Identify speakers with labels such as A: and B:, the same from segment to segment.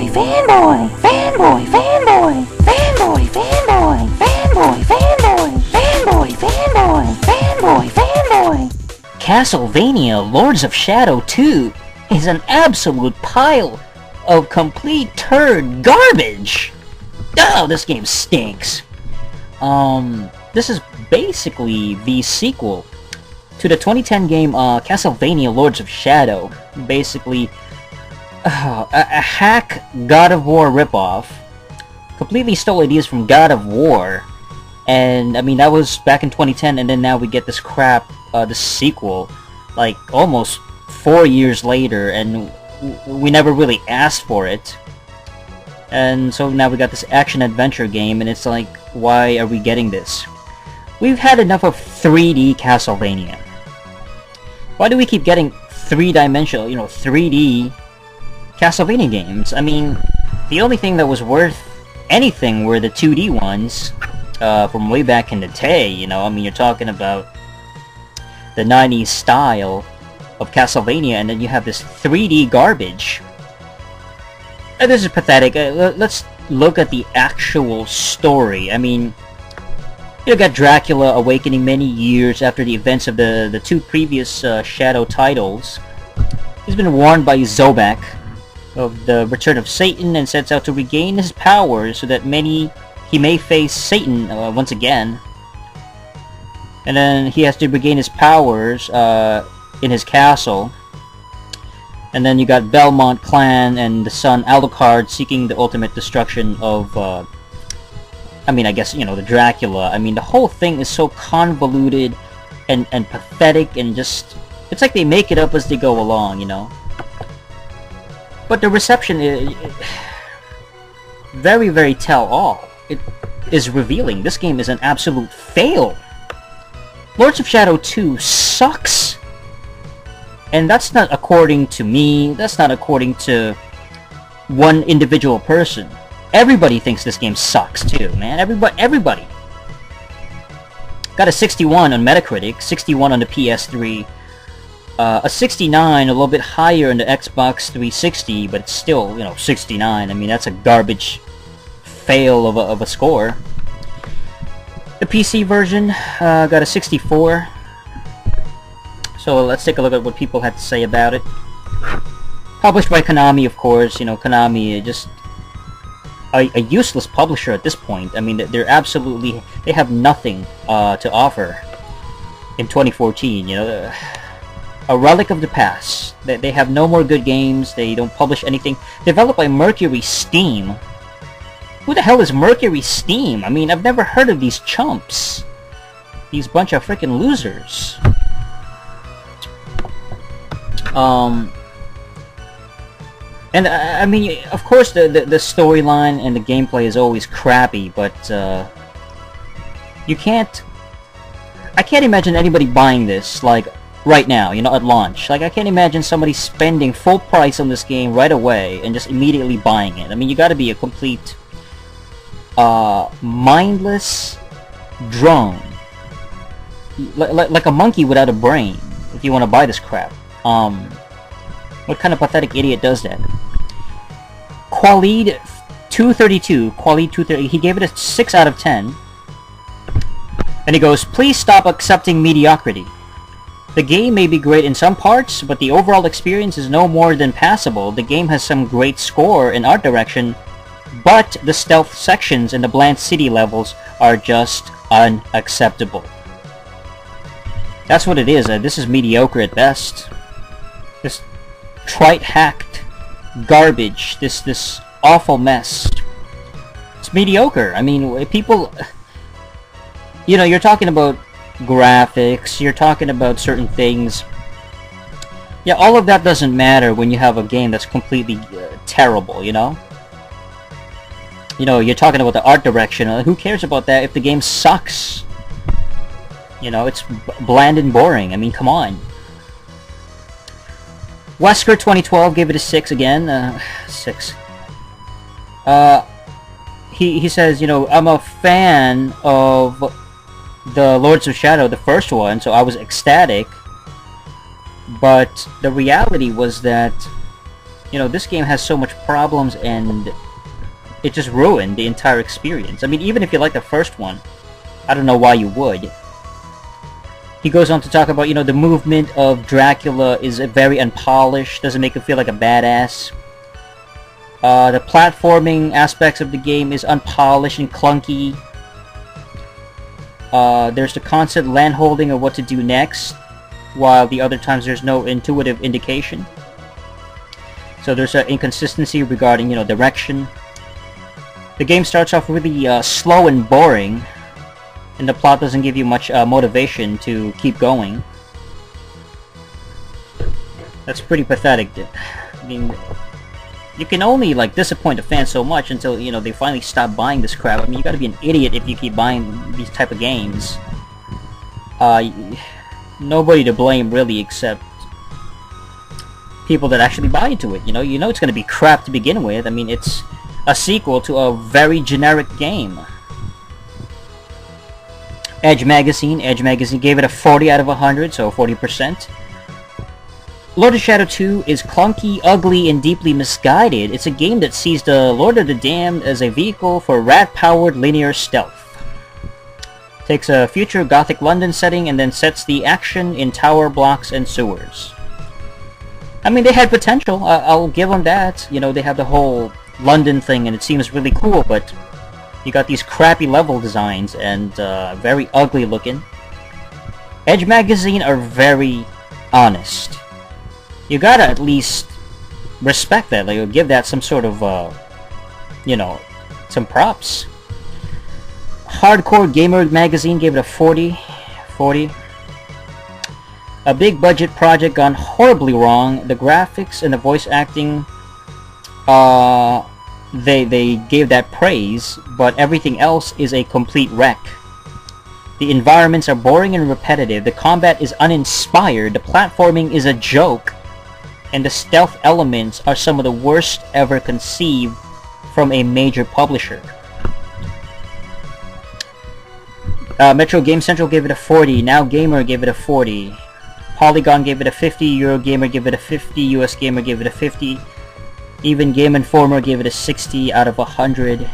A: Fanboy, fanboy, fanboy, fanboy, fanboy, fanboy, fanboy, fanboy, fanboy, fanboy, fanboy, fanboy. Castlevania Lords of Shadow 2 is an absolute pile of complete turd garbage. Oh, this game stinks. This is basically the sequel to the 2010 game Castlevania Lords of Shadow. Basically, a hack God of War ripoff. Completely stole ideas from God of War. And, I mean, that was back in 2010, and then now we get this crap, this sequel, like, almost 4 years later, and we never really asked for it. And so now we got this action-adventure game, and it's like, why are we getting this? We've had enough of 3D Castlevania. Why do we keep getting three-dimensional, 3D Castlevania games? I mean, the only thing that was worth anything were the 2D ones from way back in the day, I mean, you're talking about the 90s style of Castlevania, and then you have this 3D garbage. This is pathetic. Let's look at the actual story. I mean, you got Dracula awakening many years after the events of the two previous Shadow titles. He's been warned by Zobek of the return of Satan and sets out to regain his powers so that he may face Satan once again. And then he has to regain his powers in his castle. And then you got Belmont Clan and the son Alucard seeking the ultimate destruction of, I guess, the Dracula. I mean, the whole thing is so convoluted and pathetic and just... It's like they make it up as they go along, But the reception is very, very tell-all. It is revealing. This game is an absolute fail. Lords of Shadow 2 sucks. And that's not according to me. That's not according to one individual person. Everybody thinks this game sucks too, man. Everybody. Got a 61 on Metacritic, 61 on the PS3, a 69, a little bit higher on the Xbox 360, but it's still, 69. I mean, that's a garbage fail of a score. The PC version got a 64. So let's take a look at what people had to say about it. Published by Konami, of course. Konami, just a useless publisher at this point. I mean, they have nothing to offer in 2014. A relic of the past. They have no more good games. They don't publish anything. Developed by MercurySteam. Who the hell is MercurySteam? I mean, I've never heard of these chumps. These bunch of freaking losers. And I mean, of course, the storyline and the gameplay is always crappy, but I can't imagine anybody buying this like right now, at launch. Like, I can't imagine somebody spending full price on this game right away and just immediately buying it. I mean, you got to be a complete mindless drone, like a monkey without a brain, if you want to buy this crap. What kind of pathetic idiot does that? Qualid 232, he gave it a 6 out of 10. And he goes, please stop accepting mediocrity. The game may be great in some parts, but the overall experience is no more than passable. The game has some great score and art direction, but the stealth sections and the bland city levels are just unacceptable. That's what it is. This is mediocre at best. This trite hacked garbage, this awful mess. It's mediocre. I mean, people, you're talking about graphics, you're talking about certain things. Yeah, all of that doesn't matter when you have a game that's completely terrible, you're talking about the art direction. Who cares about that if the game sucks? It's bland and boring. I mean, come on. Wesker 2012 gave it a 6 again. 6. He says, I'm a fan of the Lords of Shadow, the first one, so I was ecstatic. But the reality was that You know, this game has so much problems, and it just ruined the entire experience. I mean, even if you like the first one, I don't know why you would. He goes on to talk about, you know, the movement of Dracula is very unpolished, doesn't make him feel like a badass. The platforming aspects of the game is unpolished and clunky. There's the constant land-holding of what to do next, while the other times there's no intuitive indication. So there's an inconsistency regarding, you know, direction. The game starts off really slow and boring, and the plot doesn't give you much motivation to keep going. That's pretty pathetic. I mean, you can only, like, disappoint the fans so much until, you know, they finally stop buying this crap. I mean, you gotta be an idiot if you keep buying these type of games. Nobody to blame, really, except people that actually buy into it. You know it's gonna be crap to begin with. I mean, it's a sequel to a very generic game. Edge Magazine gave it a 40 out of 100, so 40%. Lord of Shadow 2 is clunky, ugly, and deeply misguided. It's a game that sees the Lord of the Damned as a vehicle for rat-powered linear stealth. Takes a future Gothic London setting and then sets the action in tower blocks and sewers. I mean, they had potential, I'll give them that. You know, they have the whole London thing and it seems really cool, but you got these crappy level designs and very ugly looking. Edge Magazine are very honest. You gotta at least respect that, like, give that some sort of, you know, some props. Hardcore Gamer Magazine gave it a 40. A big budget project gone horribly wrong. The graphics and the voice acting, they gave that praise, but everything else is a complete wreck. The environments are boring and repetitive, the combat is uninspired, the platforming is a joke, and the stealth elements are some of the worst ever conceived from a major publisher. Metro Game Central gave it a 40, Now Gamer gave it a 40, Polygon gave it a 50, Eurogamer gave it a 50, US Gamer gave it a 50, even Game Informer gave it a 60 out of 100.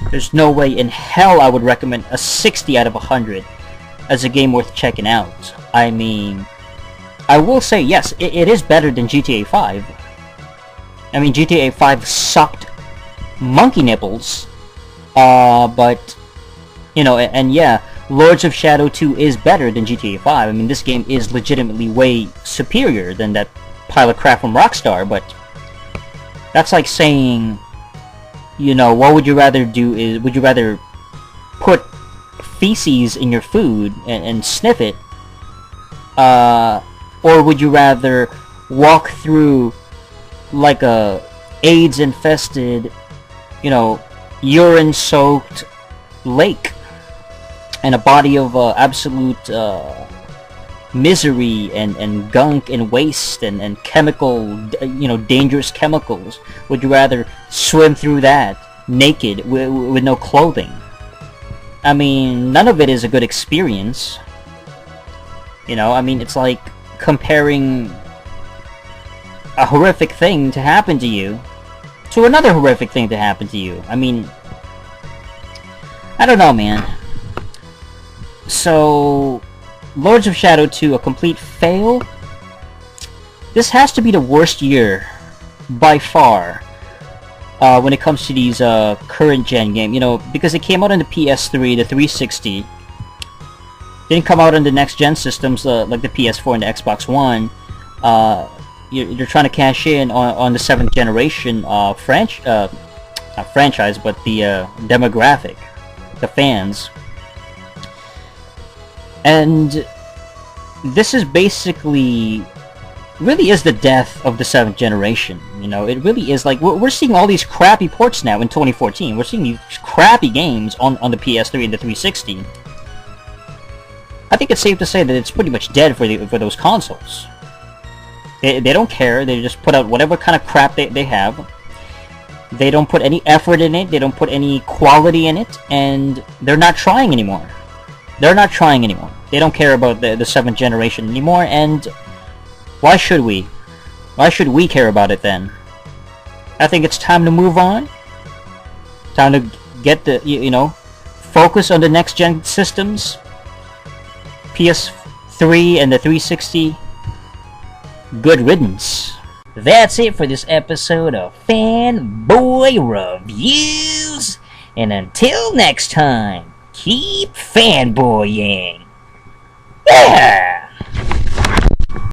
A: There's no way in hell I would recommend a 60 out of 100 as a game worth checking out. I mean, I will say, yes, it is better than GTA 5. I mean, GTA 5 sucked monkey nipples, but, you know, and yeah, Lords of Shadow 2 is better than GTA 5. I mean, this game is legitimately way superior than that pile of crap from Rockstar, but that's like saying, you know, what would you rather do is, would you rather put feces in your food and sniff it, or would you rather walk through like a AIDS-infested, you know, urine-soaked lake and a body of absolute misery and gunk and waste and chemical, you know, dangerous chemicals? Would you rather swim through that naked with no clothing? I mean, none of it is a good experience. You know, I mean, it's like comparing a horrific thing to happen to you to another horrific thing to happen to you. I mean, I don't know, man. So, Lords of Shadow 2, a complete fail? This has to be the worst year, by far, when it comes to these current-gen games. You know, because it came out on the PS3, the 360. Didn't come out on the next-gen systems, like the PS4 and the Xbox One. You're trying to cash in on the 7th generation not franchise, but the demographic, the fans. And this is basically, really is the death of the 7th generation. You know, it really is. Like, we're seeing all these crappy ports now in 2014. We're seeing these crappy games on the PS3 and the 360. I think it's safe to say that it's pretty much dead for those consoles. They don't care. They just put out whatever kind of crap they have. They don't put any effort in it. They don't put any quality in it. And they're not trying anymore. They're not trying anymore. They don't care about the 7th generation anymore. And why should we? Why should we care about it then? I think it's time to move on. Time to get the, focus on the next gen systems. PS3 and the 360. Good riddance. That's it for this episode of Fanboy Reviews. And until next time, keep fanboying. Yeah!